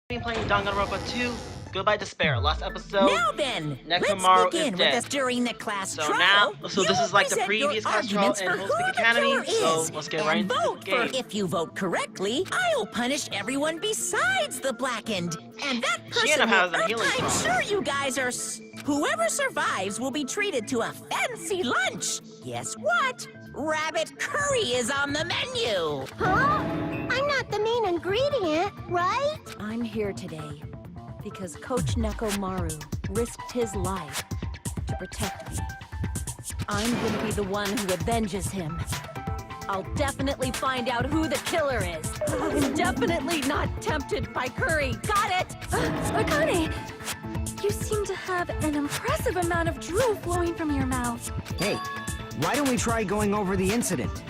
playing Danganronpa 2, Goodbye Despair. Last episode, Now then, Nekomaru let's begin is with dead. us during the class So trial. this is like the previous class trial in Whole Whole Academy, so let's get right into the game. If you vote correctly, I'll punish everyone besides the blackened. And that person will I'm sure you guys are... Whoever survives will be treated to a fancy lunch. Guess what? Rabbit curry is on the menu. Huh? I'm not the main ingredient, right? I'm here today because Coach Nekomaru risked his life to protect me. I'm gonna be the one who avenges him. I'll definitely find out who the killer is. I'm definitely not tempted by curry. Got it? Akane, you seem to have an impressive amount of drool flowing from your mouth. Hey, why don't we try going over the incident?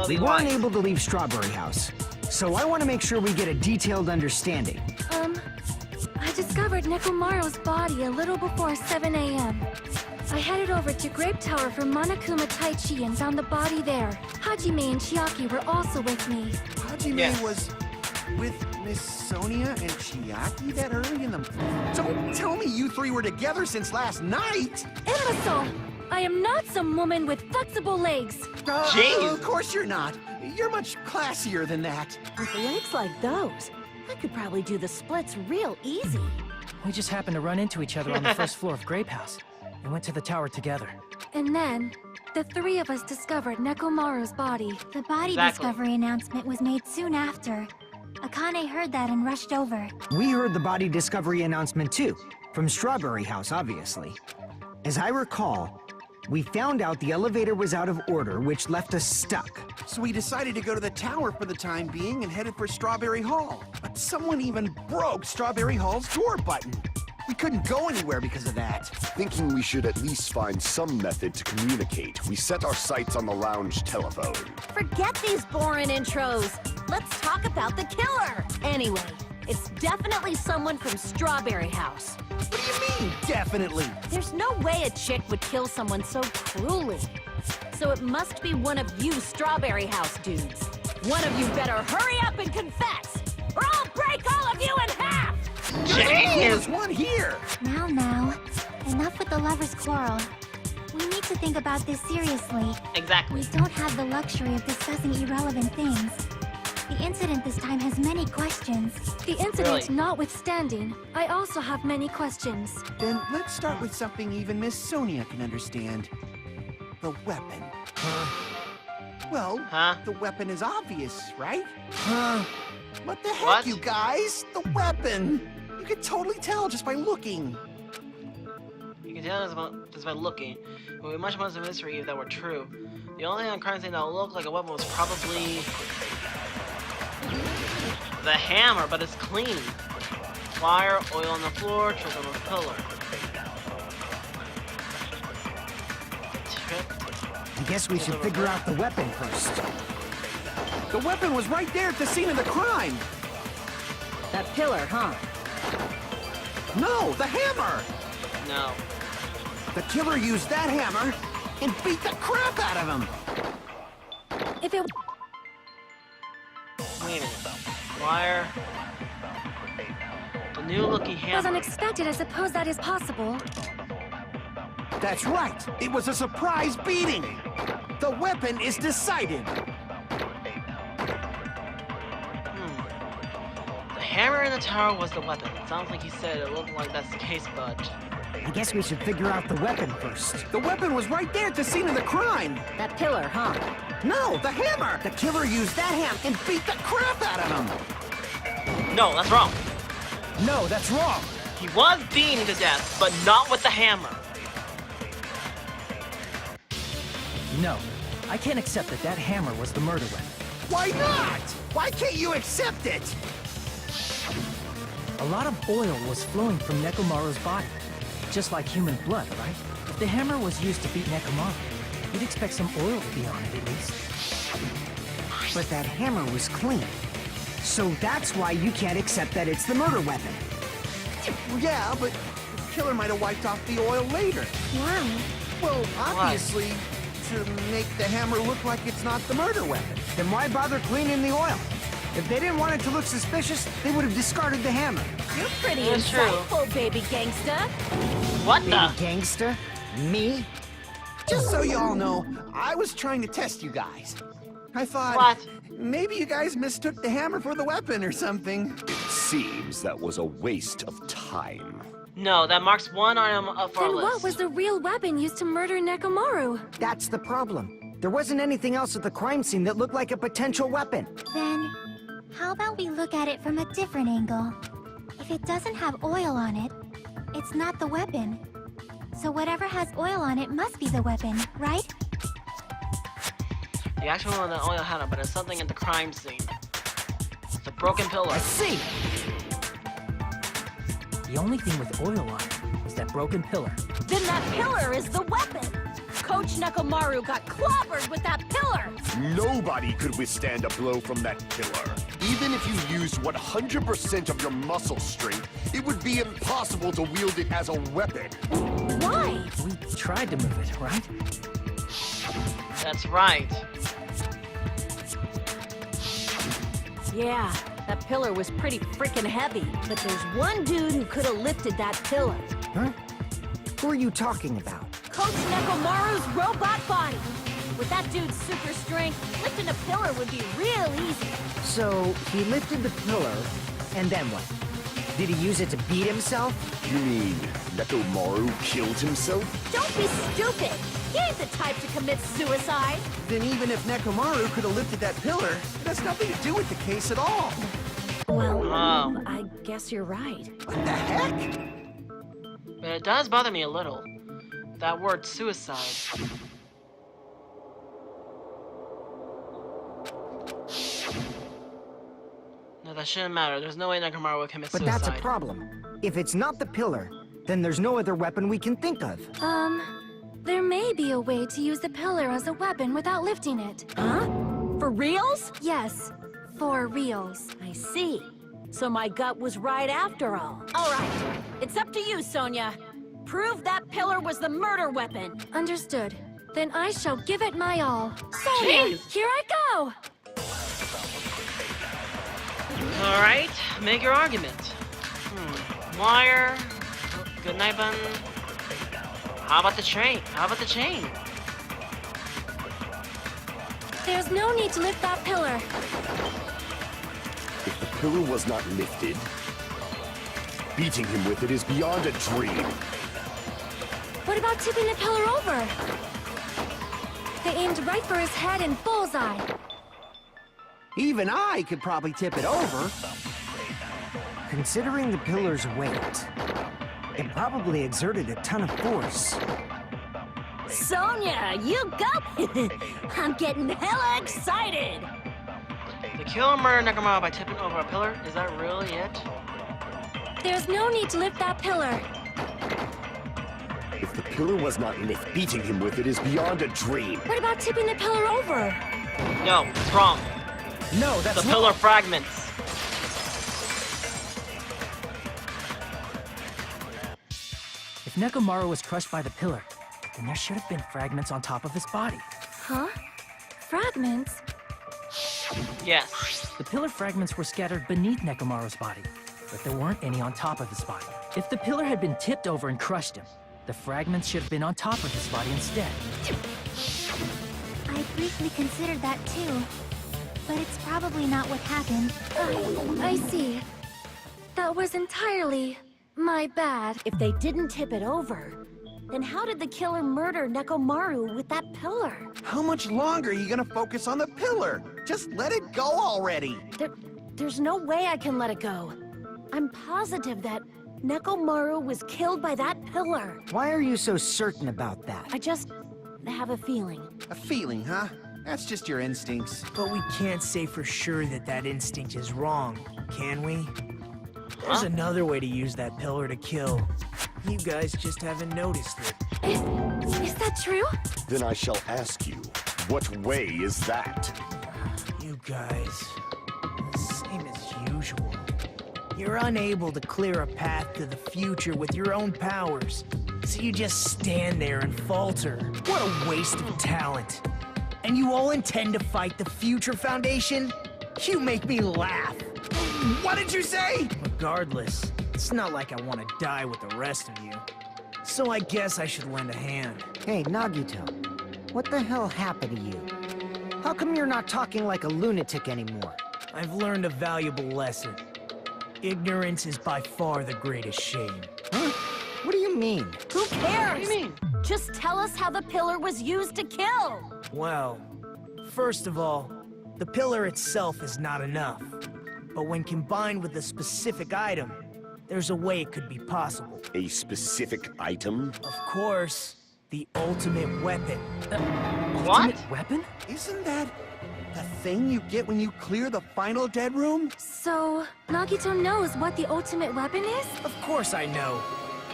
We weren't able to leave Strawberry House, so I want to make sure we get a detailed understanding. I discovered Nekomaru's body a little before 7 a.m. I headed over to Grape Tower for Monokuma Taichi and found the body there. Hajime and Chiaki were also with me. Hajime was with Miss Sonia and Chiaki that early in the... Don't tell me you three were together since last night! Imbecile! I am not some woman with flexible legs. Of course you're not. You're much classier than that. With legs like those, I could probably do the splits real easy. We just happened to run into each other on the first floor of Grape House. We went to the tower together. And then, the three of us discovered Nekomaru's body. The body discovery announcement was made soon after. Akane heard that and rushed over. We heard the body discovery announcement too, from Strawberry House, obviously. As I recall, we found out the elevator was out of order, which left us stuck. So we decided to go to the tower for the time being and headed for Strawberry Hall. But someone even broke Strawberry Hall's door button. We couldn't go anywhere because of that. Thinking we should at least find some method to communicate, we set our sights on the lounge telephone. Forget these boring intros. Let's talk about the killer. Anyway, it's definitely someone from Strawberry House. What do you mean, definitely? There's no way a chick would kill someone so cruelly. So it must be one of you Strawberry House dudes. One of you better hurry up and confess, or I'll break all of you in half! There's one here! Now, enough with the lovers' quarrel. We need to think about this seriously. Exactly. We don't have the luxury of discussing irrelevant things. The incident this time has many questions. The incident notwithstanding, I also have many questions. Then let's start with something even Miss Sonia can understand. The weapon. Well, the weapon is obvious, right? What the heck, you guys? The weapon! You could totally tell just by looking. You can tell just by looking. It would be much more of a mystery if that were true. The only thing on crime scene that looked like a weapon was probably the hammer, but it's clean. Fire, oil on the floor, trick on the pillar. I guess we should figure out the weapon first. The weapon was right there at the scene of the crime. That pillar, huh? No, the hammer! No. The killer used that hammer and beat the crap out of him! If it... Wait a minute. Wire. The new looking hammer. was unexpected, I suppose that is possible. That's right! It was a surprise beating! The weapon is decided! The hammer in the tower was the weapon. It sounds like he said it looked like that's the case, but... I guess we should figure out the weapon first. The weapon was right there at the scene of the crime! That pillar, huh? No, the hammer! The killer used that hammer and beat the crap out of him! No, that's wrong. No, that's wrong! He was beaten to death, but not with the hammer. No, I can't accept that that hammer was the murder weapon. Why not? Why can't you accept it? A lot of oil was flowing from Nekomaru's body. Just like human blood, right? If the hammer was used to beat Nekomaru, you'd expect some oil to be on it at least. But that hammer was clean. So that's why you can't accept that it's the murder weapon. Yeah, but the killer might have wiped off the oil later. Why? Well, obviously, to make the hammer look like it's not the murder weapon. Then why bother cleaning the oil? If they didn't want it to look suspicious, they would have discarded the hammer. You're pretty That's insightful, baby gangsta. What Baby the? gangster? Me? Just so you all know, I was trying to test you guys. I thought What? maybe you guys mistook the hammer for the weapon or something. It seems that was a waste of time. No, that marks one item off our Then list. what was the real weapon used to murder Nekomaru? That's the problem. There wasn't anything else at the crime scene that looked like a potential weapon. Then, how about we look at it from a different angle? If it doesn't have oil on it, it's not the weapon. So whatever has oil on it must be the weapon, right? The actual one that oil had on, but it's something at the crime scene. It's the broken pillar. I see. The only thing with oil on it is that broken pillar. Then that pillar is the weapon. Coach Nekomaru got clobbered with that pillar. Nobody could withstand a blow from that pillar. Even if you used 100% of your muscle strength, it would be impossible to wield it as a weapon. Why? We tried to move it, right? That's right. Yeah, that pillar was pretty freaking heavy. But there's one dude who could have lifted that pillar. Huh? Who are you talking about? Coach Nekomaru's robot body. With that dude's super strength, lifting a pillar would be real easy. So, he lifted the pillar, and then what? Did he use it to beat himself? You mean Nekomaru killed himself? Don't be stupid. He ain't the type to commit suicide. Then even if Nekomaru could have lifted that pillar, it has nothing to do with the case at all. Well, Oh. I guess you're right. What the heck? But it does bother me a little. That word suicide. No, that shouldn't matter. There's no way Nekomaru would commit But suicide. that's a problem. If it's not the pillar, then there's no other weapon we can think of. There may be a way to use the pillar as a weapon without lifting it. Huh? For reals? Yes, for reals. I see. So my gut was right after all. All right, it's up to you, Sonia. Prove that pillar was the murder weapon. Understood. Then I shall give it my all. Sonia, Jeez. here I go! Alright, make your argument. Wire. Good night button. How about the train? How about the chain? There's no need to lift that pillar. If the pillar was not lifted, beating him with it is beyond a dream. What about tipping the pillar over? They aimed right for his head and bullseye. Even I could probably tip it over. Considering the pillar's weight, it probably exerted a ton of force. Sonia, you go! I'm getting hella excited! The killer murdered Nekomaru by tipping over a pillar? Is that really it? There's no need to lift that pillar. If the pillar was not lifted, beating him with it is beyond a dream. What about tipping the pillar over? No, it's wrong. No, that's The pillar fragments. If Nekomaru was crushed by the pillar, then there should have been fragments on top of his body. Huh? Fragments? Yes. The pillar fragments were scattered beneath Nekomaru's body, but there weren't any on top of his body. If the pillar had been tipped over and crushed him, the fragments should have been on top of his body instead. I briefly considered that too. But it's probably not what happened. I see. That was entirely my bad. If they didn't tip it over, then how did the killer murder Nekomaru with that pillar? How much longer are you gonna focus on the pillar? Just let it go already. There's no way I can let it go. I'm positive that Nekomaru was killed by that pillar. Why are you so certain about that? I just have a feeling. A feeling, huh? That's just your instincts. But we can't say for sure that that instinct is wrong, can we? There's another way to use that pillar to kill. You guys just haven't noticed it. Is that true? Then I shall ask you, what way is that? You guys, same as usual. You're unable to clear a path to the future with your own powers, so you just stand there and falter. What a waste of talent. And you all intend to fight the Future Foundation? You make me laugh. What did you say? Regardless, it's not like I want to die with the rest of you. So I guess I should lend a hand. Hey, Nagito, what the hell happened to you? How come you're not talking like a lunatic anymore? I've learned a valuable lesson. Ignorance is by far the greatest shame. Huh? What do you mean? Who cares? What do you mean? Just tell us how the pillar was used to kill. Well, first of all, the pillar itself is not enough. But when combined with a specific item, there's a way it could be possible. A specific item? Of course, the ultimate weapon. What? Ultimate weapon? Isn't that the thing you get when you clear the final dead room? So, Nagito knows what the ultimate weapon is? Of course I know.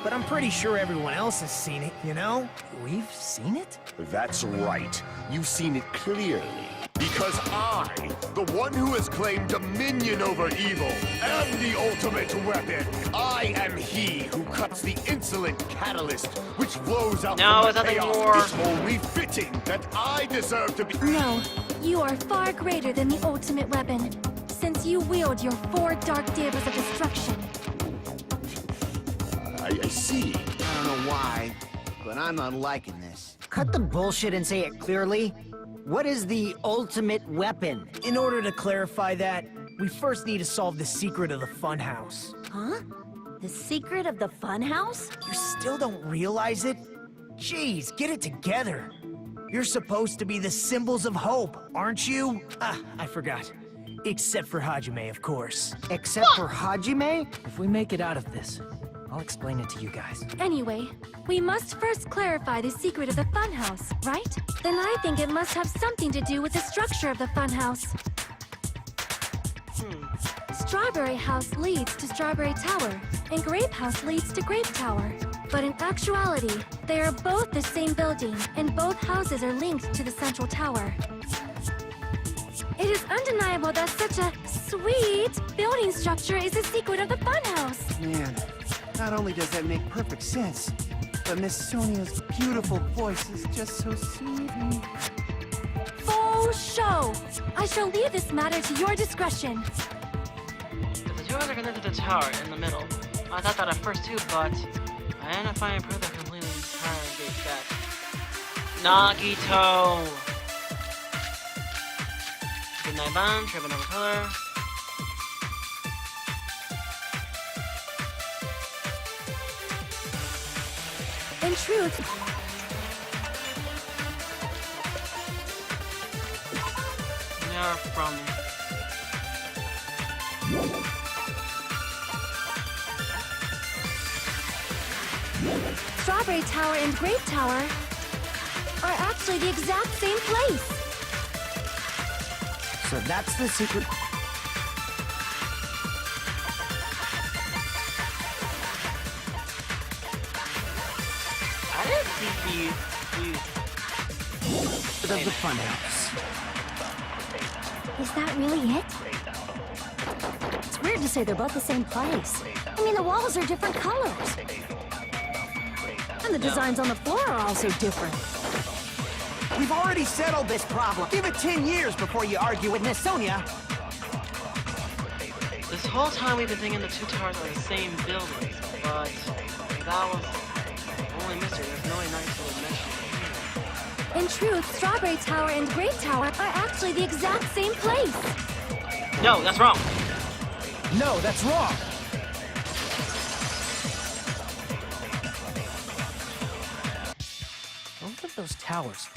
But I'm pretty sure everyone else has seen it, you know? We've seen it? That's right. You've seen it clearly. Because I, the one who has claimed dominion over evil, am the ultimate weapon. I am he who cuts the insolent catalyst, which flows out from the chaos. It's only fitting that I deserve to be... No, you are far greater than the ultimate weapon, since you wield your 4 dark daggers of destruction. I see. I don't know why, but I'm not liking this. Cut the bullshit and say it clearly. What is the ultimate weapon? In order to clarify that, we first need to solve the secret of the Funhouse. Huh? The secret of the Funhouse? You still don't realize it? Jeez, get it together. You're supposed to be the symbols of hope, aren't you? Ah, I forgot. Except for Hajime, of course. Except for Hajime? If we make it out of this, I'll explain it to you guys. Anyway, we must first clarify the secret of the funhouse, right? Then I think it must have something to do with the structure of the funhouse. Strawberry House leads to Strawberry Tower, and Grape House leads to Grape Tower. But in actuality, they are both the same building, and both houses are linked to the central tower. It is undeniable that such a sweet building structure is the secret of the funhouse. Man, not only does that make perfect sense, but Miss Sonia's beautiful voice is just so soothing. Full show! I shall leave this matter to your discretion. If the two are connected to the tower in the middle, I thought that at first too, but I ended up finding proof that completely entire gate back. Nagito! Good night, Ban, trip another color. In truth, You're from... Strawberry Tower and Grape Tower are actually the exact same place. So that's the secret. I didn't see these. Of the funhouse. Is that really it? It's weird to say they're both the same place. I mean, the walls are different colors. And the designs on the floor are also different. We've already settled this problem. Give it 10 years before you argue with Miss Sonia. This whole time we've been thinking the two towers are the same building, but that was the only mystery. There's no way Nagito would mention it. In truth, Strawberry Tower and Grape Tower are actually the exact same place. No, that's wrong. No, that's wrong. Both of those towers,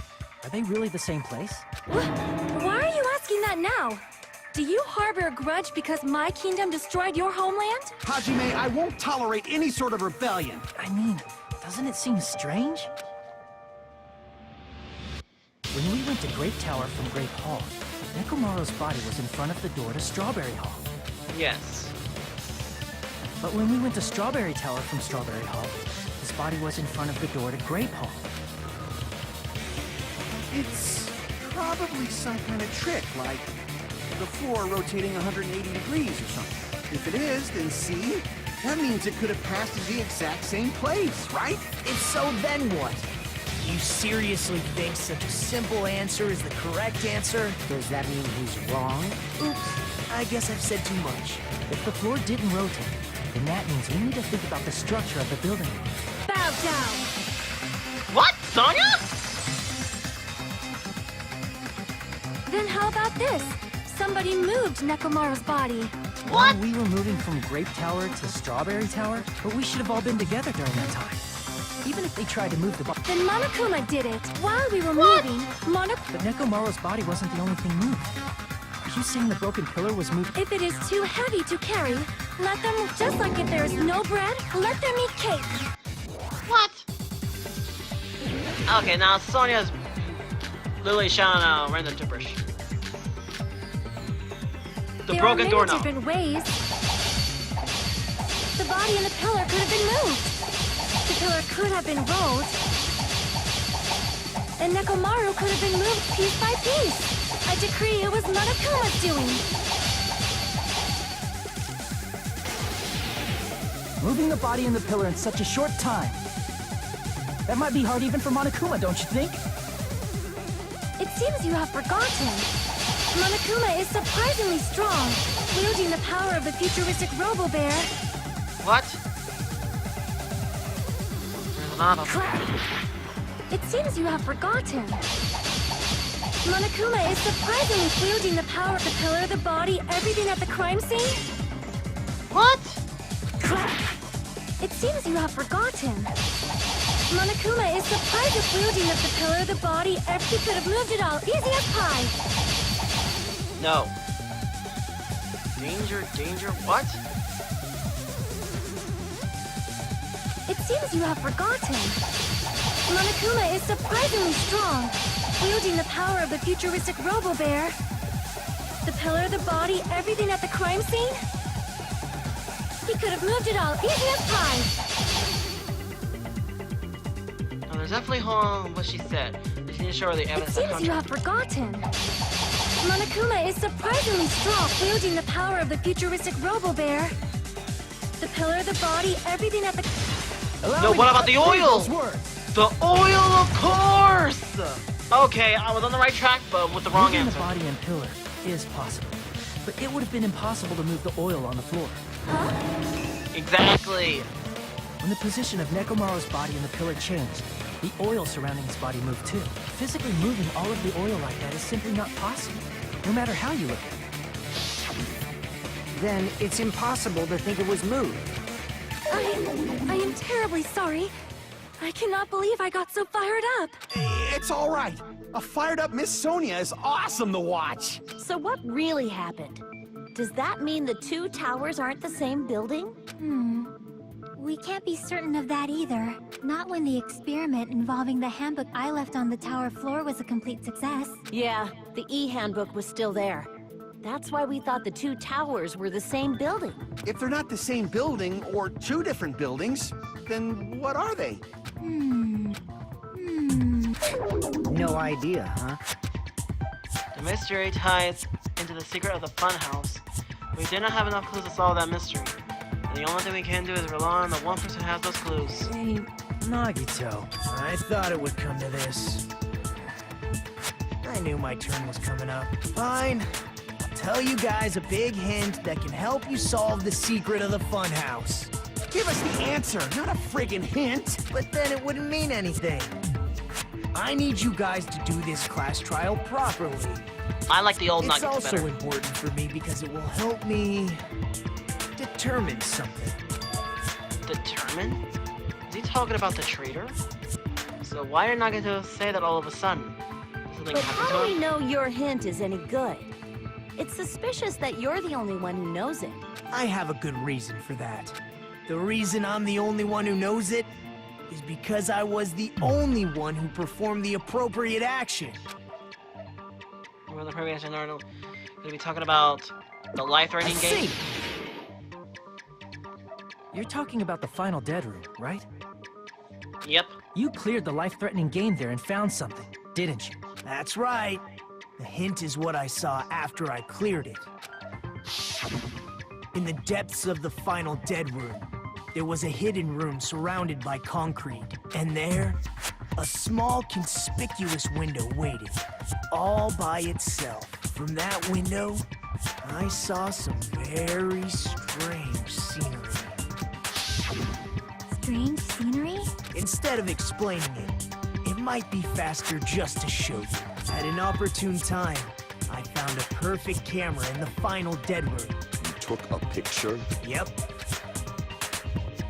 are they really the same place? Why are you asking that now? Do you harbor a grudge because my kingdom destroyed your homeland? Hajime, I won't tolerate any sort of rebellion. I mean, doesn't it seem strange? When we went to Grape Tower from Grape Hall, Nekomaru's body was in front of the door to Strawberry Hall. Yes. But when we went to Strawberry Tower from Strawberry Hall, his body was in front of the door to Grape Hall. It's probably some kind of trick, like the floor rotating 180 degrees or something. If it is, then see? That means it could have passed as the exact same place, right? If so, then what? You seriously think such a simple answer is the correct answer? Does that mean he's wrong? Oops, I guess I've said too much. If the floor didn't rotate, then that means we need to think about the structure of the building. Bow down! What, Sonya? Then how about this? Somebody moved Nekomaru's body. What? We were moving from Grape Tower to Strawberry Tower, but we should have all been together during that time. Even if they tried to move the body. Then Monokuma did it. While we were moving, But Nekomaru's body wasn't the only thing moved. Are you saying the broken pillar was moved? If it is too heavy to carry, let them, just like if there is no bread, let them eat cake. What? Okay, now Sonya's literally shouting out random gibberish. The There broken are many doorknob. different ways. The body and the pillar could have been moved. The pillar could have been rolled. And Nekomaru could have been moved piece by piece. I decree it was Monokuma's doing. Moving the body and the pillar in such a short time. That might be hard even for Monokuma, don't you think? It seems you have forgotten. Monokuma is surprisingly strong, wielding the power of the futuristic Robo-Bear. What? There's a lot of It seems you have forgotten. Monokuma is surprisingly wielding the power of the pillar, the body, everything at the crime scene. What? It seems you have forgotten. Monokuma is surprised at wielding of the pillar, the body, everything could have moved it all, easy as pie. No. Danger, danger, what? It seems you have forgotten. Monokuma is surprisingly strong, wielding the power of the futuristic Robo-Bear. The pillar, the body, everything at the crime scene. He could have moved it all, easy as pie. No, there's definitely what she said. She didn't show her the It evidence of seems you have contract. forgotten. Monokuma is surprisingly strong, wielding the power of the futuristic Robo-Bear. The pillar, the body, everything at the... No, what about the oil? The oil, of course! Okay, I was on the right track, but with the wrong Moving answer. the body and pillar is possible, but it would have been impossible to move the oil on the floor. Exactly. When the position of Nekomaru's body and the pillar changed, the oil surrounding his body moved too. Physically moving all of the oil like that is simply not possible, no matter how you look at it. Then it's impossible to think it was moved. I am terribly sorry. I cannot believe I got so fired up. It's all right. A fired-up Miss Sonia is awesome to watch. So what really happened? Does that mean the two towers aren't the same building? We can't be certain of that either. Not when the experiment involving the handbook I left on the tower floor was a complete success. Yeah, the e-handbook was still there. That's why we thought the two towers were the same building. If they're not the same building, or two different buildings, then what are they? No idea, huh? The mystery ties into the secret of the funhouse. We did not have enough clues to solve that mystery. And the only thing we can do is rely on the one person who has those clues. Hey, Nagito, I thought it would come to this. I knew my turn was coming up. Fine. I'll tell you guys a big hint that can help you solve the secret of the funhouse. Give us the answer, not a friggin' hint. But then it wouldn't mean anything. I need you guys to do this class trial properly. I like the old It's nuggets also better. important for me because it will help me determine something. Determine? Is he talking about the traitor? So why did Nagato say that all of a sudden? Did something But happen how to do we him? know your hint is any good? It's suspicious that you're the only one who knows it. I have a good reason for that. The reason I'm the only one who knows it is because I was the only one who performed the appropriate action. We're the previous Arnold. Gonna be talking about the life-threatening game. See, You're talking about the final dead room, right? Yep. You cleared the life-threatening game there and found something, didn't you? that's right. The hint is what I saw after I cleared it. In the depths of the final dead room, there was a hidden room surrounded by concrete. And there, A small, conspicuous window waited, all by itself. From that window, I saw some very strange scenery. Strange scenery? Instead of explaining it might be faster just to show you. At an opportune time, I found a perfect camera in the final dead room. You took a picture? Yep.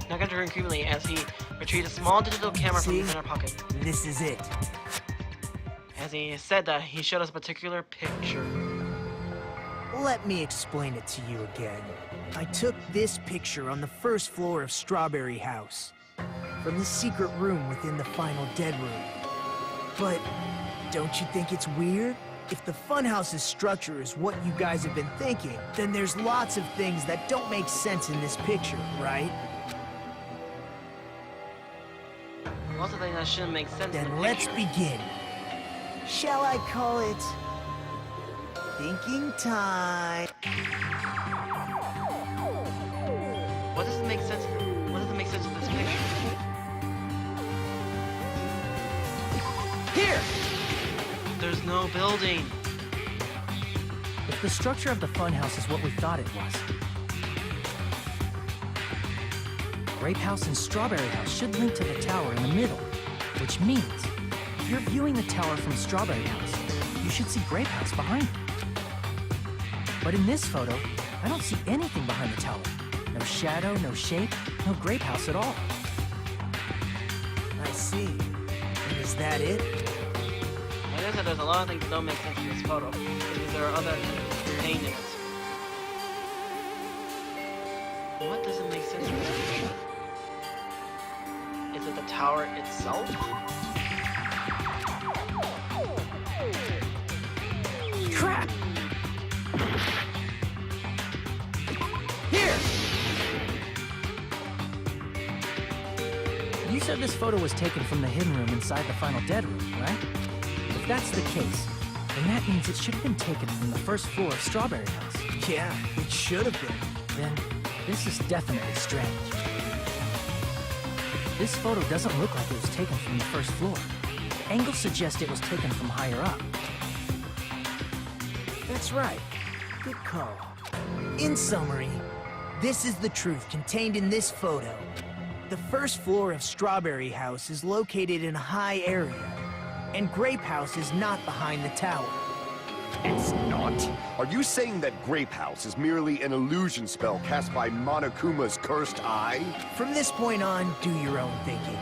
Naka turned creepily as he retrieved a small digital camera from his inner pocket. This is it. As he said that, he showed us a particular picture. Let me explain it to you again. I took this picture on the first floor of Strawberry House, from the secret room within the final dead room. But don't you think it's weird? If the Funhouse's structure is what you guys have been thinking, then there's lots of things that don't make sense in this picture, right? Lots of things that shouldn't make sense in the Then let's picture. begin. Shall I call it thinking time? What does it make sense? What does it make sense in this picture? Here! There's no building. If the structure of the funhouse is what we thought it was, Grape House and Strawberry House should link to the tower in the middle, which means if you're viewing the tower from Strawberry House, you should see Grape House behind it. But in this photo, I don't see anything behind the tower. No shadow, no shape, no Grape House at all. I see. And is that it? Like I said, there's a lot of things that don't make sense in this photo, because there are other things contained in it. What doesn't make sense in this picture? Is it the tower itself? Crap! Here! You said this photo was taken from the hidden room inside the final dead room, right? If that's the case, then that means it should have been taken from the first floor of Strawberry House. Yeah, it should have been. Then, this is definitely strange. This photo doesn't look like it was taken from the first floor. Angles suggest it was taken from higher up. That's right. Good call. In summary, this is the truth contained in this photo. The first floor of Strawberry House is located in a high area, and Grape House is not behind the tower. It's not? Are you saying that Grape House is merely an illusion spell cast by Monokuma's cursed eye? From this point on, do your own thinking.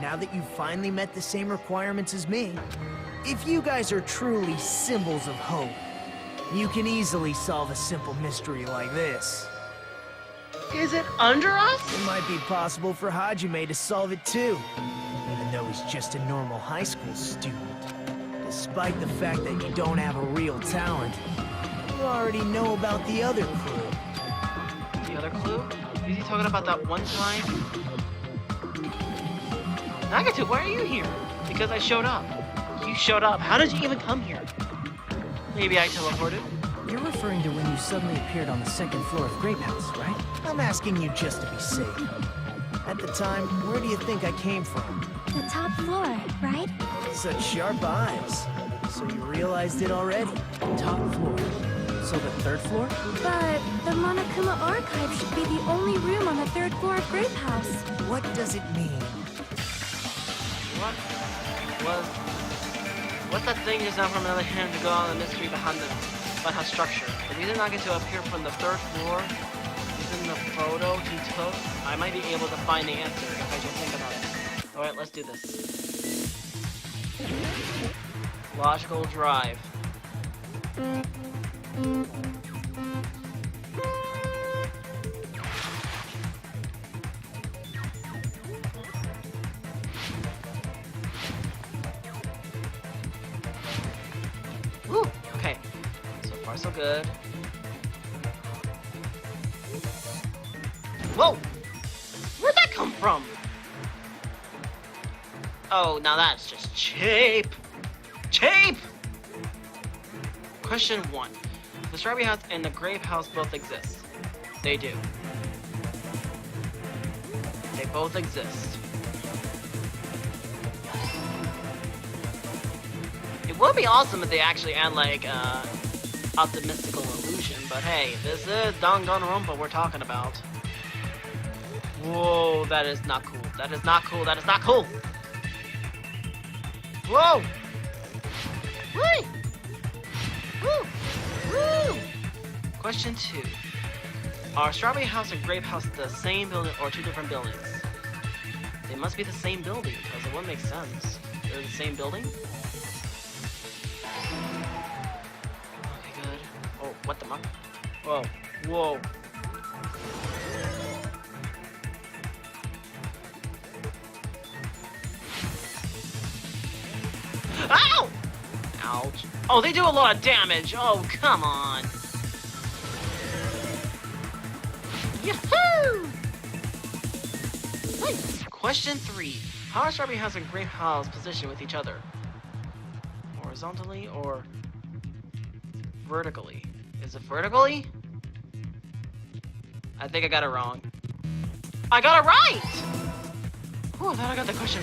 Now that you've finally met the same requirements as me, if you guys are truly symbols of hope, you can easily solve a simple mystery like this. Is it under us? It might be possible for Hajime to solve it too, even though he's just a normal high school student. Despite the fact that you don't have a real talent, you already know about the other clue. The other clue? Is he talking about that one time? Nagatu, why are you here? Because I showed up. You showed up. How did you even come here? Maybe I teleported? You're referring to when you suddenly appeared on the second floor of Grape House, right? I'm asking you just to be safe. At the time, where do you think I came from? The top floor, right? Such sharp eyes. So you realized it already? Top floor. So the third floor? But the Monokuma archive should be the only room on the third floor of Grape House. What does it mean? What's that thing just now from another hand to go on the mystery behind the funhouse structure? The reason Nagatu appeared from the third floor is in the photo he took. I might be able to find the answer if I just think about it. Alright, let's do this. Logical drive. Woo! Okay. So far, so good. Whoa! Where'd that come from? Oh, now that's just cheap! Cheap! Question 1. The Strawberry House and the Grape House both exist. They do. They both exist. would be awesome if they actually add like optimistical illusion, but hey, this is Danganronpa we're talking about. Whoa, that is not cool. That is not cool. That is not cool. Whoa! Woo! Woo! Woo! Question 2. Are Strawberry House and Grape House the same building or two different buildings? They must be the same building, because it wouldn't make sense. They're the same building? Okay, good. Oh, what the fuck? Whoa. Whoa. Ow! Ouch. Oh, they do a lot of damage. Oh, come on. Yahoo! Nice. Question 3. How are Strawberry House and Grape House positioned with each other? Horizontally or vertically? Is it vertically? I think I got it wrong. I got it right! Oh, I thought I got the question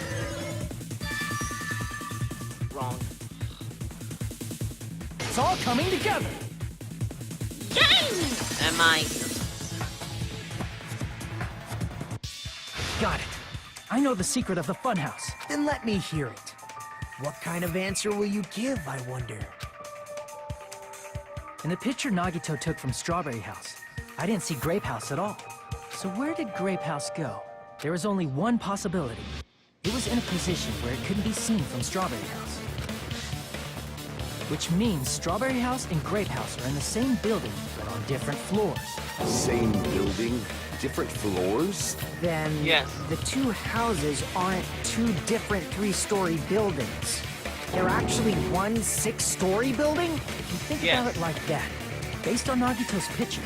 wrong. It's all coming together. Yay! Am I? Got it. I know the secret of the funhouse. Then let me hear it. What kind of answer will you give, I wonder? In the picture Nagito took from Strawberry House, I didn't see Grape House at all. So where did Grape House go? There was only one possibility. It was in a position where it couldn't be seen from Strawberry House. Which means Strawberry House and Grape House are in the same building, but on different floors. Same building, different floors? Then yes, the two houses aren't two different 3-story buildings. They're actually one 6-story building? If you think about it like that, based on Nagito's picture,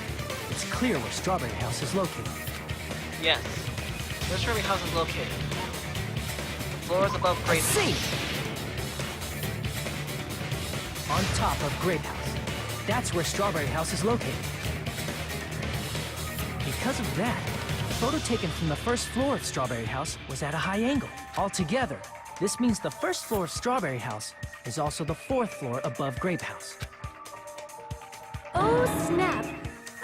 it's clear where Strawberry House is located. Yes. Where Strawberry House is located? Floors above Grape House. See! On top of Grape House. That's where Strawberry House is located. Because of that, the photo taken from the first floor of Strawberry House was at a high angle. Altogether, this means the first floor of Strawberry House is also the 4th floor above Grape House. Oh, snap.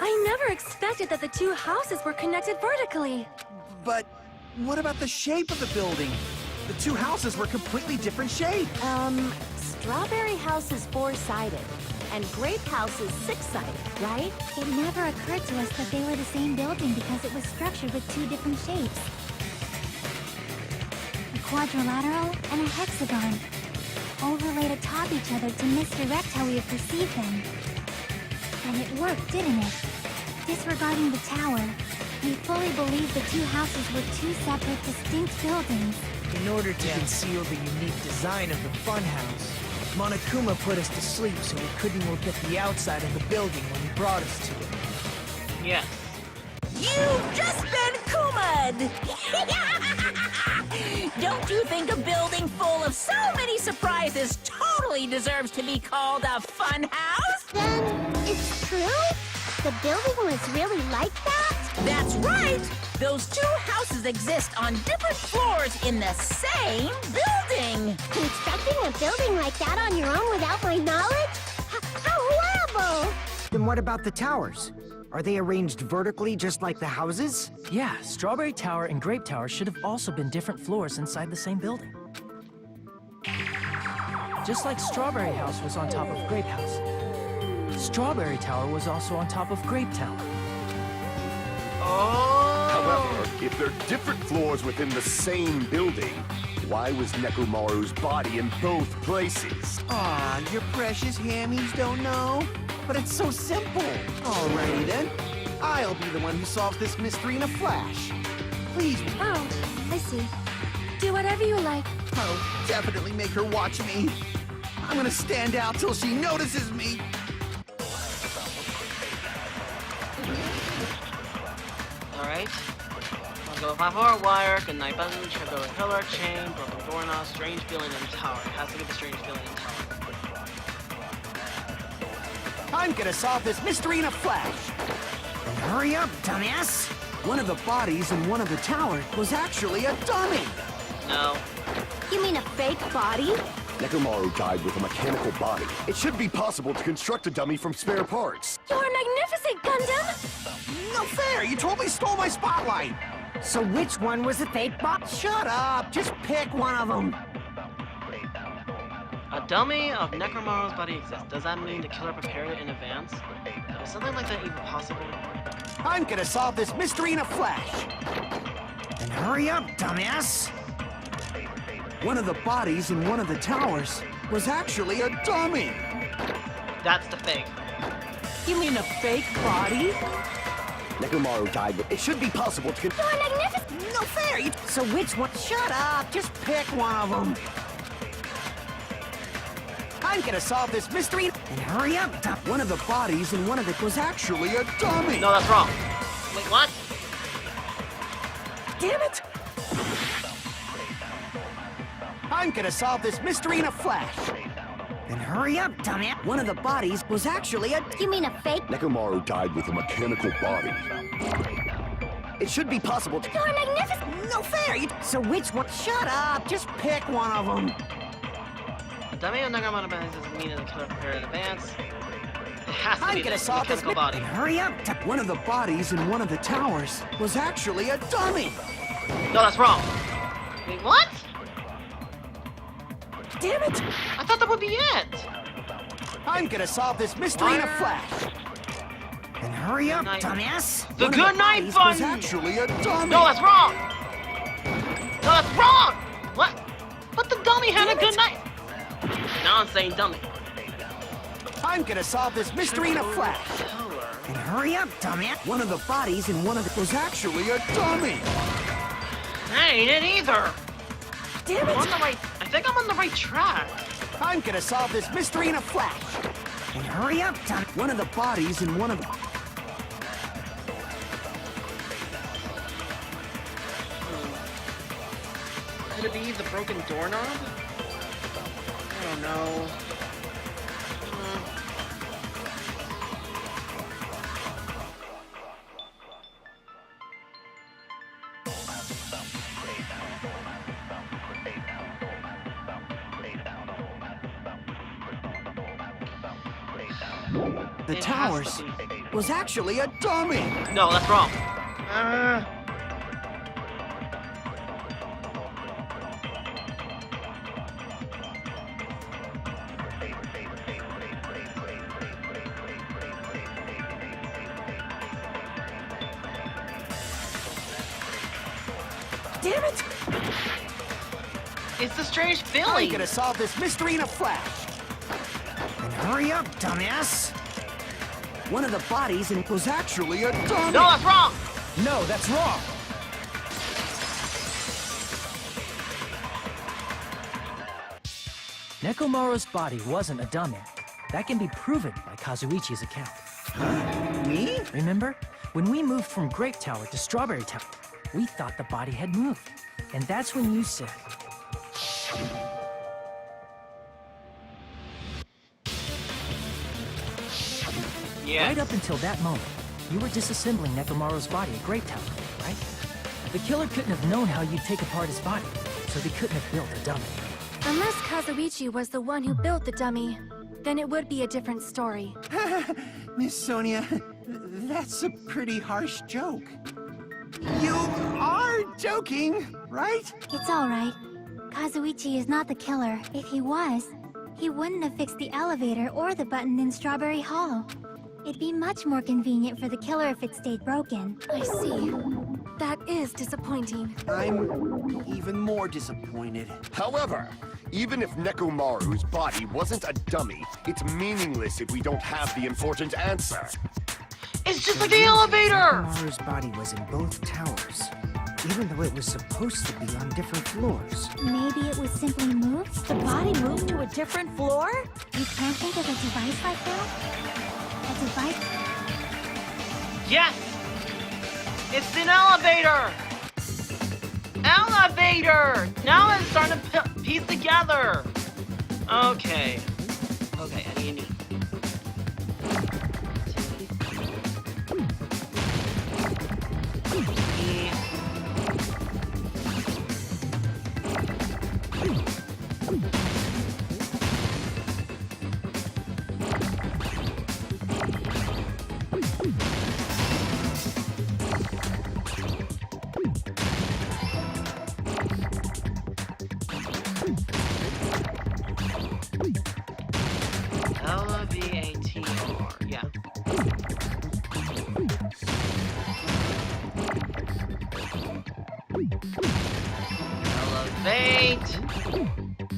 I never expected that the two houses were connected vertically. But what about the shape of the building? The two houses were completely different shape. Strawberry House is 4-sided, and Grape House is 6-sided, right? It never occurred to us that they were the same building because it was structured with two different shapes. A quadrilateral and a hexagon, overlaid atop each other to misdirect how we had perceived them. And it worked, didn't it? Disregarding the tower, we fully believed the two houses were two separate, distinct buildings. In order to conceal the unique design of the funhouse, Monokuma put us to sleep so we couldn't look at the outside of the building when he brought us to it. Yes. You've just been Kuma'd! Don't you think a building full of so many surprises totally deserves to be called a fun house? Then, it's true? The building was really like that? That's right! Those two houses exist on different floors in the same building! Constructing a building like that on your own without my knowledge? How horrible! Then what about the towers? Are they arranged vertically just like the houses? Yeah, Strawberry Tower and Grape Tower should have also been different floors inside the same building. Just like Strawberry House was on top of Grape House, Strawberry Tower was also on top of Grape Tower. Oh! However, if they're different floors within the same building, why was Nekomaru's body in both places? Aw, your precious hammies don't know? But it's so simple. Alrighty then. I'll be the one who solves this mystery in a flash. Please. Oh, I see. Do whatever you like. Oh, definitely make her watch me. I'm gonna stand out till she notices me. Alright. Let's go 5-4, wire, good night button, trip over pillar, chain, broken doorknob, strange feeling in the tower. It has to be the strange feeling in the tower. I'm gonna solve this mystery in a flash. Then hurry up, dumbass! One of the bodies in one of the towers was actually a dummy. No. You mean a fake body? Nekomaru died with a mechanical body. It should be possible to construct a dummy from spare parts. You're magnificent, Gundam! No fair! You totally stole my spotlight! So which one was the fake bot? Shut up! Just pick one of them! A dummy of Nekomaru's body exists. Does that mean the killer prepared it in advance? Is something like that even possible? I'm gonna solve this mystery in a flash! Then hurry up, dumbass! One of the bodies in one of the towers was actually a dummy! That's the fake. You mean a fake body? Nekomaru died with... It should be possible to... You're magnificent! No fair! So which one? Shut up! Just pick one of them! I'm gonna solve this mystery. Then hurry up, One of the bodies in one of it was actually a dummy. No, that's wrong. Wait, what? Damn it! I'm gonna solve this mystery in a flash. Then hurry up, dumbass! One of the bodies was actually a... You mean a fake? Nekomaru died with a mechanical body. It should be possible to... You're magnificent! No fair! So which one? Shut up! Just pick one of them. A dummy of Nekomaru body doesn't mean that the killer prepared in advance. It has to I'm be gonna this solve this mechanical body. Then hurry up, One of the bodies in one of the towers was actually a dummy. No, that's wrong. Wait, what? Damn it! I thought that would be it. I'm gonna solve this mystery in a flash. Then hurry up, Night. dumbass! The One of good night bodies button. was actually a dummy. No, that's wrong. No, that's wrong. What? But the dummy had a good night. Now I'm saying dummy. I'm gonna solve this mystery in a flash. Then hurry up, dumbass! One of the bodies in one of it was actually a dummy. That ain't it either. Damn I'm on it! the right. I think I'm on the right track. I'm gonna solve this mystery in a flash. Then hurry up, dumbass! One of the bodies in one of... Could it be the broken doorknob? I don't know. The It has towers to be. was actually a dummy. No, that's wrong. Damn it! It's the strange I'm feeling. gonna solve this mystery in a flash. Then hurry up, dumbass! One of the bodies in was actually a dummy. No, that's wrong. No, that's wrong! Nekomaru's body wasn't a dummy. That can be proven by Kazuichi's account. Me? Remember? When we moved from Grape Tower to Strawberry Tower, we thought the body had moved. And that's when you said... Yeah. Right up until that moment, you were disassembling Nekomaru's body at Grape Tower, right? The killer couldn't have known how you'd take apart his body, so they couldn't have built a dummy. Unless Kazuichi was the one who built the dummy, then it would be a different story. Miss Sonia, that's a pretty harsh joke. You are joking, right? It's all right. Kazuichi is not the killer. If he was, he wouldn't have fixed the elevator or the button in Strawberry Hall. It'd be much more convenient for the killer if it stayed broken. I see. That is disappointing. I'm even more disappointed. However, even if Nekomaru's body wasn't a dummy, it's meaningless if we don't have the important answer. It's just like the elevator. Nekomaru's body was in both towers, even though it was supposed to be on different floors. Maybe it was simply moved? The body moved to a different floor? You can't think of a device like that? A device? Yes. It's an elevator. Elevator. Now it's starting to piece together. Okay. Okay, I need. Elevate!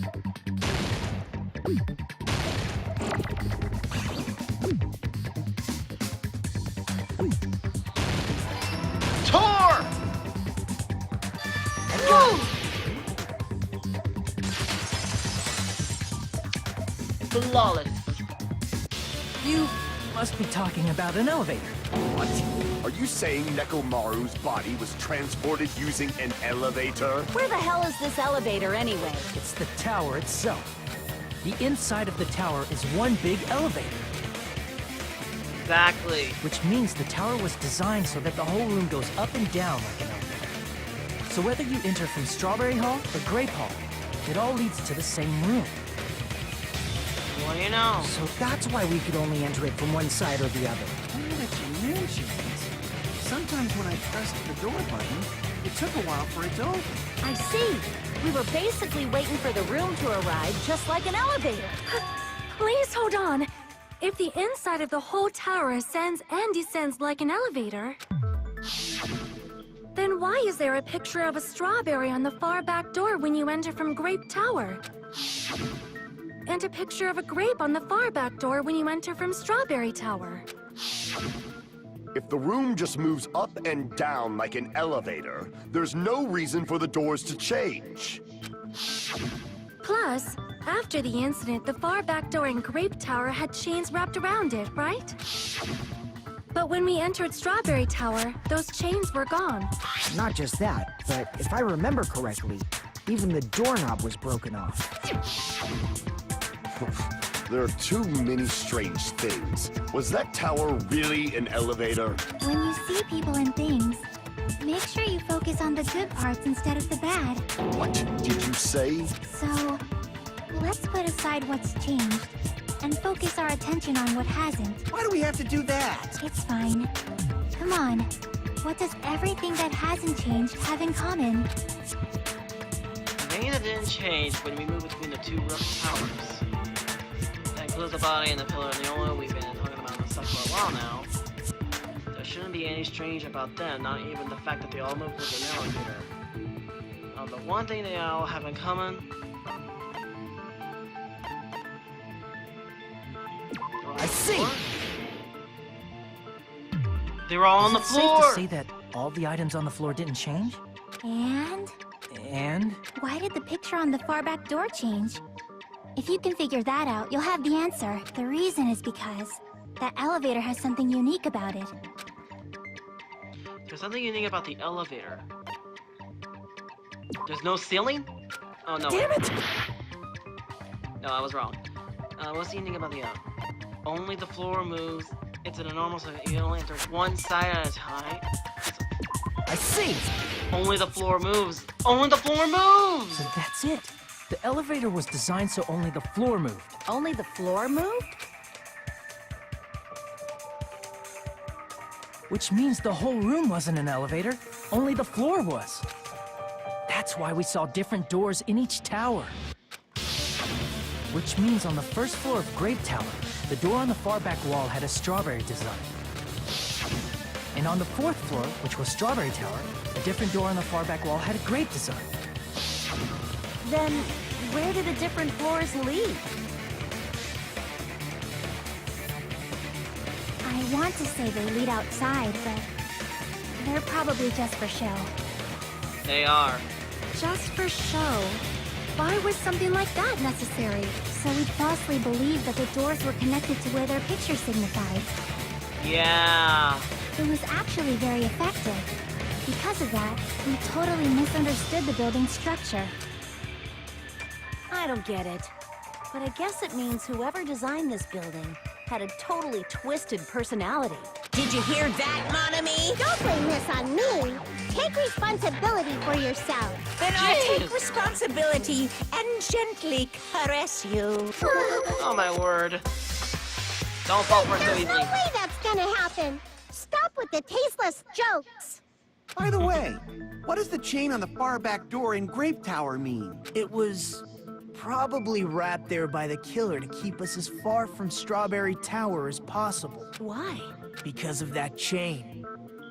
Tour! Woo! Flawless. You must be talking about an elevator. What? Are you saying Nekomaru's body was transported using an elevator? Where the hell is this elevator anyway? It's the tower itself. The inside of the tower is one big elevator, Exactly. which means the tower was designed so that the whole room goes up and down like an elevator. So whether you enter from Strawberry Hall or Grape Hall, it all leads to the same room. What do you know? So that's why we could only enter it from one side or the other. Now that you mention it, sometimes when I pressed the door button, it took a while for it to open. I see. We were basically waiting for the room to arrive, just like an elevator. Please hold on. If the inside of the whole tower ascends and descends like an elevator, then why is there a picture of a strawberry on the far back door when you enter from Grape Tower? And a picture of a grape on the far back door when you enter from Strawberry Tower. If the room just moves up and down like an elevator, there's no reason for the doors to change. Plus, after the incident, the far back door in Grape Tower had chains wrapped around it, right? But when we entered Strawberry Tower, those chains were gone. Not just that, but if I remember correctly, even the doorknob was broken off. There are too many strange things. Was that tower really an elevator? When you see people and things, make sure you focus on the good parts instead of the bad. What did you say? So, let's put aside what's changed and focus our attention on what hasn't. Why do we have to do that? It's fine. Come on. What does everything that hasn't changed have in common? The thing that didn't change when we moved between the two roof towers. That includes the body and the pillar, and the only we've been talking about this stuff for a while now. There shouldn't be any strange about them, not even the fact that they all moved with an elevator. The one thing they all have in common. I see! They were all on the Is it floor! safe to say that all the items on the floor didn't change? And? And? Why did the picture on the far back door change? If you can figure that out, you'll have the answer. The reason is because that elevator has something unique about it. There's something unique about the elevator. There's no ceiling? Oh, no. Damn it! No, I was wrong. What's unique about the only the floor moves. It's in a normal, so you only enter one side at a time. I see! Only the floor moves. Only the floor moves! So that's it. The elevator was designed so only the floor moved. Only the floor moved? Which means the whole room wasn't an elevator, only the floor was. That's why we saw different doors in each tower. Which means on the first floor of Grape Tower, the door on the far back wall had a strawberry design. And on the fourth floor, which was Strawberry Tower, a different door on the far back wall had a grape design. Then, where do the different floors lead? I want to say they lead outside, but they're probably just for show. They are. Just for show. Why was something like that necessary? So we'd falsely believe that the doors were connected to where their picture signified. Yeah. It was actually very effective. Because of that, we totally misunderstood the building's structure. I don't get it. But I guess it means whoever designed this building had a totally twisted personality. Did you hear that, mon ami? Don't blame this on me. Take responsibility for yourself. Then I'll Jeez. take responsibility and gently caress you. Oh my word. Don't fall for it so There's no easily. way that's gonna happen. Stop with the tasteless jokes. By the way, what does the chain on the far back door in Grape Tower mean? It was probably wrapped there by the killer to keep us as far from Strawberry Tower as possible. Why? Because of that chain.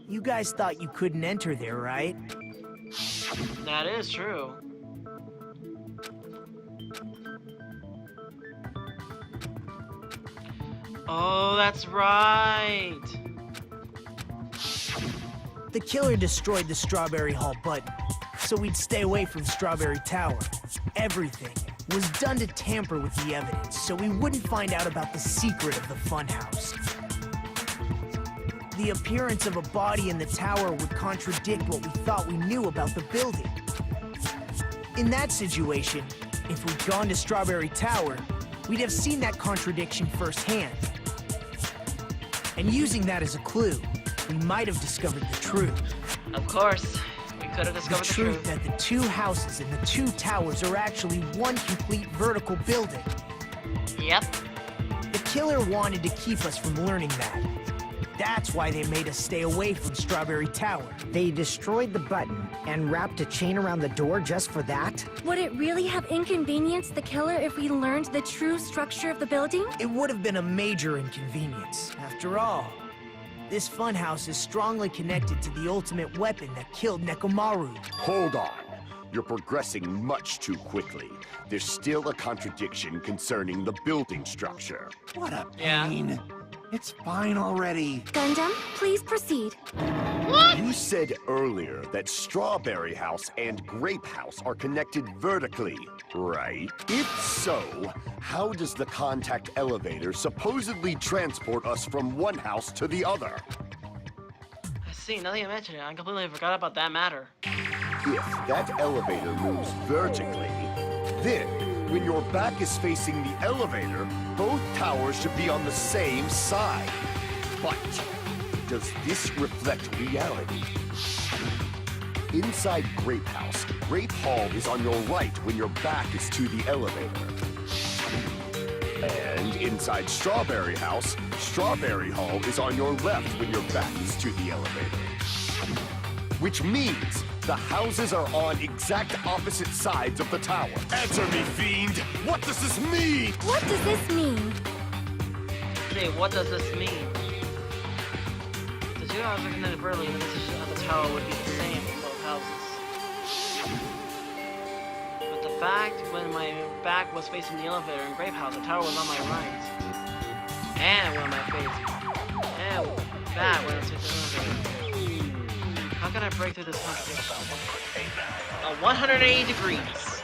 You guys thought you couldn't enter there, right? That is true. Oh, that's right. The killer destroyed the Strawberry Hall button, so we'd stay away from Strawberry Tower. Everything was done to tamper with the evidence, so we wouldn't find out about the secret of the Funhouse. The appearance of a body in the tower would contradict what we thought we knew about the building. In that situation, if we'd gone to Strawberry Tower, we'd have seen that contradiction firsthand. And using that as a clue, we might have discovered the truth. Of course, we could have discovered the truth. That the two houses and the two towers are actually one complete vertical building. Yep. The killer wanted to keep us from learning that. That's why they made us stay away from Strawberry Tower. They destroyed the button and wrapped a chain around the door just for that? Would it really have inconvenienced the killer if we learned the true structure of the building? It would have been a major inconvenience. After all, this funhouse is strongly connected to the ultimate weapon that killed Nekomaru. Hold on. You're progressing much too quickly. There's still a contradiction concerning the building structure. What a pain. It's fine already. Gundam, please proceed. What? You said earlier that Strawberry House and Grape House are connected vertically, right? If so, how does the contact elevator supposedly transport us from one house to the other? I see, now that you mention it, I completely forgot about that matter. If that elevator moves vertically, then when your back is facing the elevator, both towers should be on the same side. But does this reflect reality? Inside Grape House, Grape Hall is on your right when your back is to the elevator. And inside Strawberry House, Strawberry Hall is on your left when your back is to the elevator. Which means the houses are on exact opposite sides of the tower. Answer me, fiend! What does this mean? What does this mean? Say, what does this mean? The two houses are connected vertically, and the position of the tower would be the same in both houses. But the fact when my back was facing the elevator in Grape House, the tower was on my right. And when my face, and back when I was facing the elevator. How can I break through this contradiction? 180 degrees.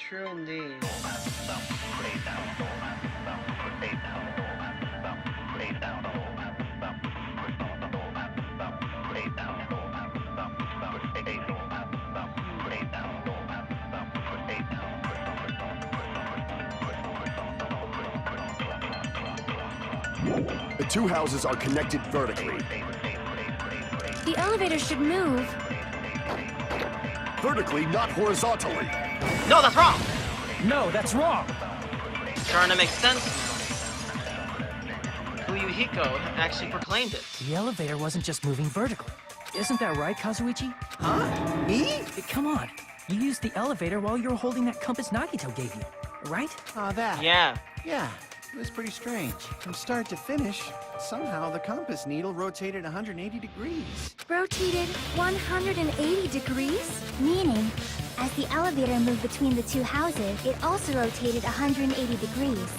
True indeed. The two houses are connected vertically. The elevator should move. Vertically, not horizontally. No, that's wrong! No, that's wrong! It's starting to make sense. Fuyuhiko actually proclaimed it. The elevator wasn't just moving vertically. Isn't that right, Kazuichi? Huh? Me? Come on. You used the elevator while you were holding that compass Nagito gave you, right? Oh, that. Yeah. Yeah, it was pretty strange. From start to finish, somehow the compass needle rotated 180 degrees. Rotated 180 degrees? Meaning, as the elevator moved between the two houses, it also rotated 180 degrees.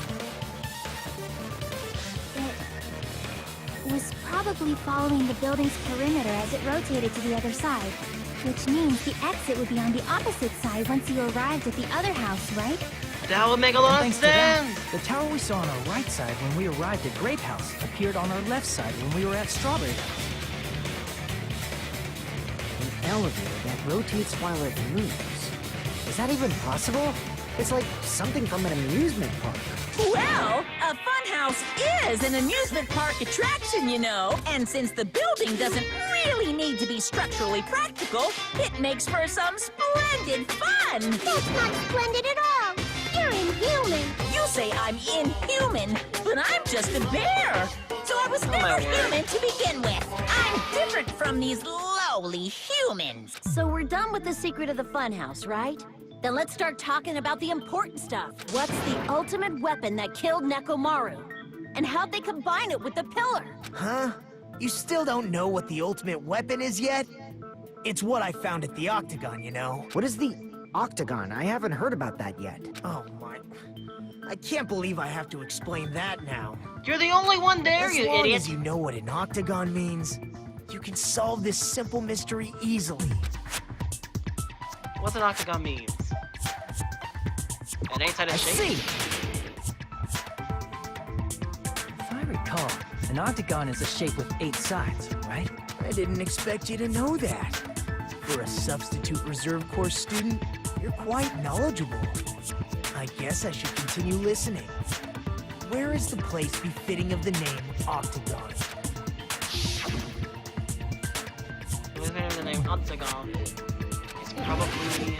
It was probably following the building's perimeter as it rotated to the other side, which means the exit would be on the opposite side once you arrived at the other house, right? That would make a lot of Thanks to that, sense! the tower we saw on our right side when we arrived at Grape House appeared on our left side when we were at Strawberry House. An elevator that rotates while it moves. Is that even possible? It's like something from an amusement park. Well, a funhouse is an amusement park attraction, you know. And since the building doesn't really need to be structurally practical, it makes for some splendid fun. That's not splendid at all! You're inhuman! You say I'm inhuman, but I'm just a bear. So I was never human to begin with. I'm different from these lowly humans. So we're done with the secret of the funhouse, right? Then let's start talking about the important stuff. What's the ultimate weapon that killed Nekomaru? And how'd they combine it with the pillar? Huh? You still don't know what the ultimate weapon is yet? It's what I found at the Octagon, you know? What is the Octagon? I haven't heard about that yet. Oh my... I can't believe I have to explain that now. You're the only one there, you As long idiot. as you know what an Octagon means, you can solve this simple mystery easily. What's an octagon means? An 8-sided I shape? see! If I recall, an octagon is a shape with 8 sides, right? I didn't expect you to know that. For a substitute reserve course student, you're quite knowledgeable. I guess I should continue listening. Where is the place befitting of the name Octagon? What's the name Octagon? It's probably...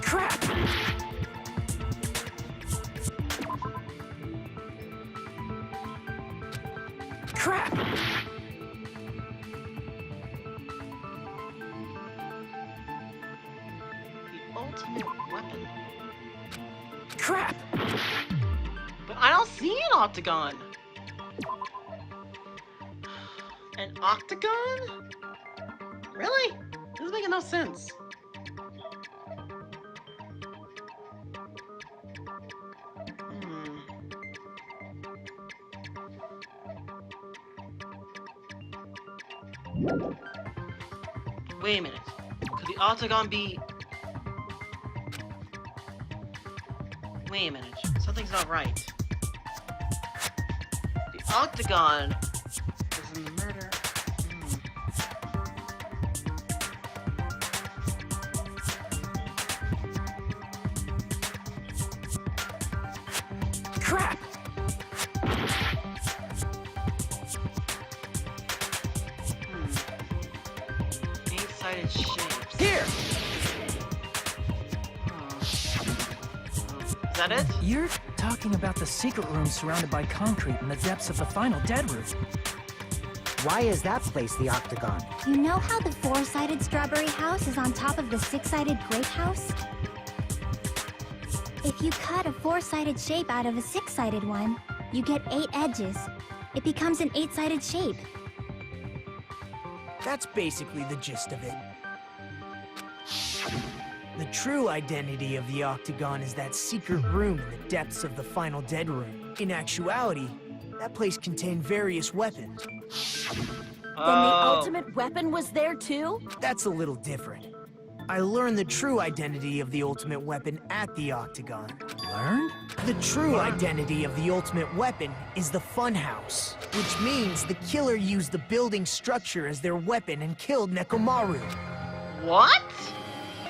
Crap! Crap! The ultimate weapon. Crap! But I don't see an octagon! An octagon? Really? This is making no sense. Wait a minute. Could the octagon be... Wait a minute. Something's not right. The octagon is in the murder... Crap! Eight-sided shapes. Here! Is that it? You're talking about the secret room surrounded by concrete in the depths of the final dead room. Why is that place the Octagon? You know how the 4-sided strawberry house is on top of the 6-sided grape house? If you cut a 4-sided shape out of a 6-sided one, you get 8 edges. It becomes an 8-sided shape. That's basically the gist of it. The true identity of the Octagon is that secret room in the depths of the final dead room. In actuality, that place contained various weapons. Then the ultimate weapon was there too? That's a little different. I learned the true identity of the ultimate weapon at the Octagon. Learned? The true identity of the ultimate weapon is the Funhouse, which means the killer used the building structure as their weapon and killed Nekomaru. What?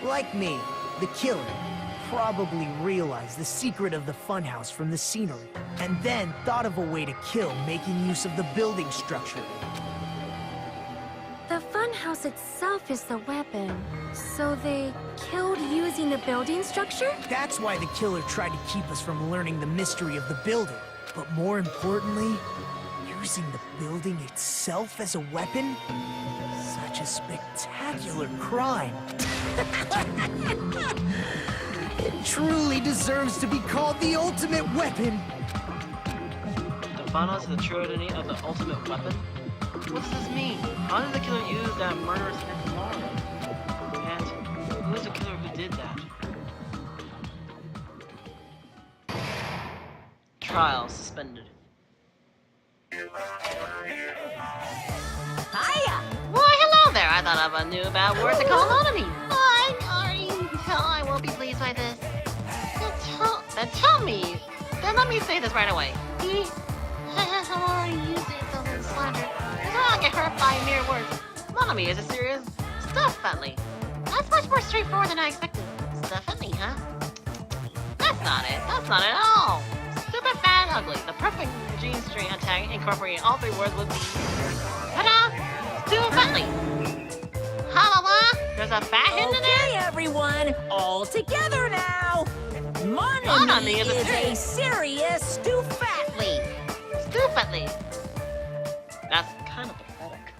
Like me, the killer probably realized the secret of the funhouse from the scenery, and then thought of a way to kill making use of the building structure. The funhouse itself is the weapon. So they killed using the building structure? That's why the killer tried to keep us from learning the mystery of the building. But more importantly, using the building itself as a weapon? Such a spectacular crime. It truly deserves to be called the ultimate weapon. The funhouse is the true identity of the ultimate weapon? What does this mean? How did the killer use that murderous Nekomaru? And who is the killer who did that? Trial suspended. Hiya! Why, hello there! I thought of a new bad word to call on me. Why are you tell I won't be pleased by this? Then tell me. Then let me say this right away. I'm already using it to slander. I don't get hurt by mere words. Monami is a serious stuff, Bentley. That's much more straightforward than I expected. Stuff Bentley, huh? That's not it. That's not it at all. Stupid, fat, and ugly. The perfect gene string attack incorporating all 3 words would be... Ta-da! Stupid Bentley! Ha la la! There's a fat hint in Okay, there? everyone, all together now. Monami is a serious stu-fatly. Stupidly. That's kind of pathetic.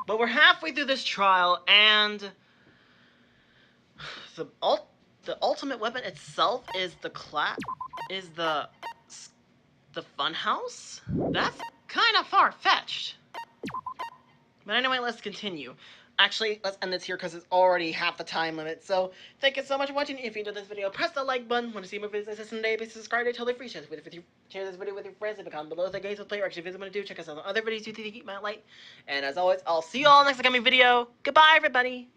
But we're halfway through this trial, and the ultimate weapon itself is the funhouse. That's kind of far-fetched. But anyway, let's continue. Actually, let's end this here because it's already half the time limit. So, thank you so much for watching. If you enjoyed this video, press the like button. Want to see more videos like this today? Please subscribe. Totally free. Share this video with your friends. If you comment below the games will play or actually visit what to do. Check us out on other videos you think you might like. And as always, I'll see you all next upcoming video. Goodbye, everybody.